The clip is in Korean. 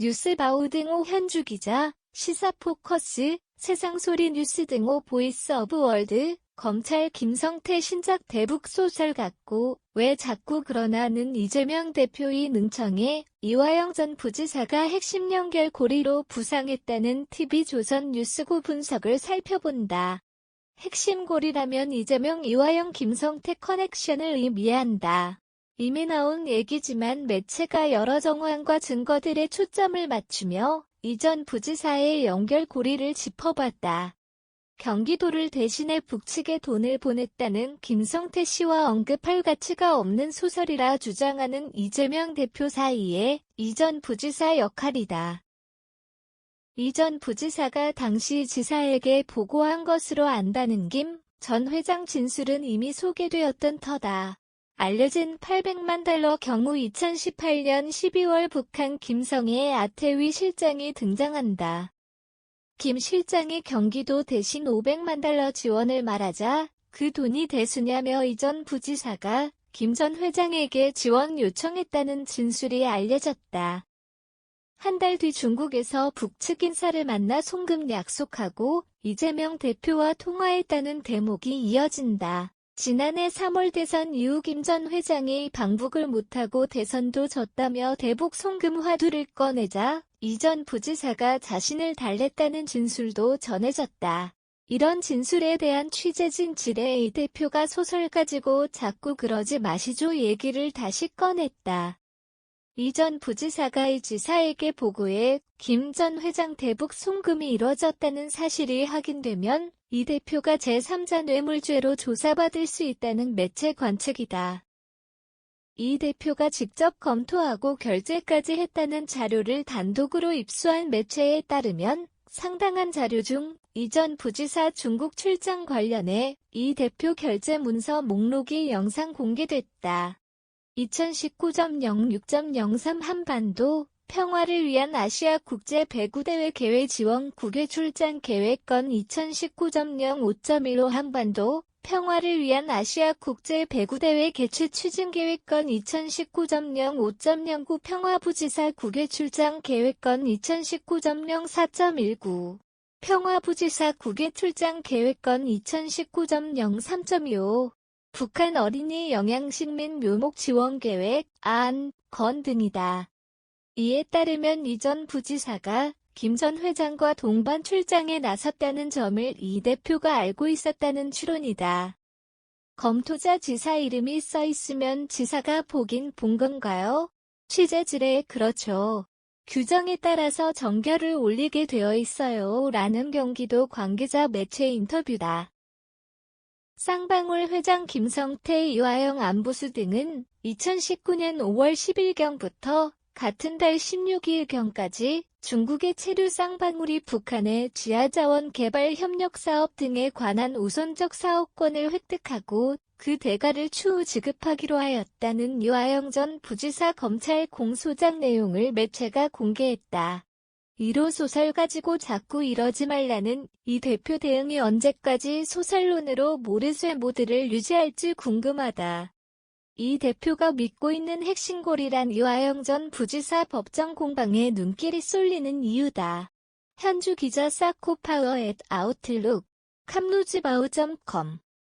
뉴스바우 등호 현주 기자, 시사포커스, 세상소리 뉴스 등호 보이스 오브 월드, 검찰 김성태 신작 대북 소설 같고 왜 자꾸 그러나는 이재명 대표의 능청에 이화영 전 부지사가 핵심 연결 고리로 부상했다는 TV조선 뉴스고 분석을 살펴본다. 핵심 고리라면 이재명, 이화영, 김성태 커넥션을 의미한다. 이미 나온 얘기지만 매체가 여러 정황과 증거들에 초점을 맞추며 이 전 부지사의 연결 고리를 짚어봤다. 경기도를 대신해 북측에 돈을 보냈다는 김성태 씨와 언급할 가치가 없는 소설이라 주장하는 이재명 대표 사이에 이 전 부지사 역할이다. 이 전 부지사가 당시 지사에게 보고한 것으로 안다는 김 전 회장 진술은 이미 소개되었던 터다. 알려진 $800만 경우 2018년 12월 북한 김성애 아태위 실장이 등장한다. 김 실장이 경기도 대신 $500만 지원을 말하자 그 돈이 대수냐며 이 전 부지사가 김 전 회장에게 지원 요청했다는 진술이 알려졌다. 한 달 뒤 중국에서 북측 인사를 만나 송금 약속하고 이재명 대표와 통화했다는 대목이 이어진다. 지난해 3월 대선 이후 김 전 회장이 방북을 못하고 대선도 졌다며 대북 송금 화두를 꺼내자 이 전 부지사가 자신을 달랬다는 진술도 전해졌다. 이런 진술에 대한 취재진실에 이 대표가 소설 가지고 자꾸 그러지 마시죠 얘기를 다시 꺼냈다. 이 전 부지사가 이 지사에게 보고해 김 전 회장 대북 송금이 이뤄졌다는 사실이 확인되면 이 대표가 제3자 뇌물죄로 조사받을 수 있다는 매체 관측이다. 이 대표가 직접 검토하고 결재까지 했다는 자료를 단독으로 입수한 매체에 따르면 상당한 자료 중 이 전 부지사 중국 출장 관련해 이 대표 결재 문서 목록이 영상 공개됐다. 2019.06.03 한반도 평화를 위한 아시아 국제 배구대회 개회 지원 국외 출장 계획건 2019.05.15 한반도 평화를 위한 아시아 국제 배구대회 개최 추진 계획건 2019.05.09 평화부지사 국외 출장 계획건 2019.04.19 평화부지사 국외 출장 계획건 2019.03.25 북한 어린이 영양식 및 묘목 지원 계획, 건 등이다. 이에 따르면 이 전 부지사가 김 전 회장과 동반 출장에 나섰다는 점을 이 대표가 알고 있었다는 추론이다. 검토자 지사 이름이 써 있으면 지사가 보긴 본 건가요? 취재질에 그렇죠. 규정에 따라서 정결을 올리게 되어 있어요. 라는 경기도 관계자 매체 인터뷰다. 쌍방울 회장 김성태, 이화영 안보수 등은 2019년 5월 10일경부터 같은 달 16일경까지 중국의 체류 쌍방울이 북한의 지하자원 개발 협력 사업 등에 관한 우선적 사업권을 획득하고 그 대가를 추후 지급하기로 하였다는 이화영 전 부지사 검찰 공소장 내용을 매체가 공개했다. 1호 소설 가지고 자꾸 이러지 말라는 이 대표 대응이 언제까지 소설론으로 모르쇠 모드를 유지할지 궁금하다. 이 대표가 믿고 있는 핵심골이란 이화영 전 부지사 법정 공방에 눈길이 쏠리는 이유다. 현주 기자 사코파워 @아웃룩, 캄루즈바우.com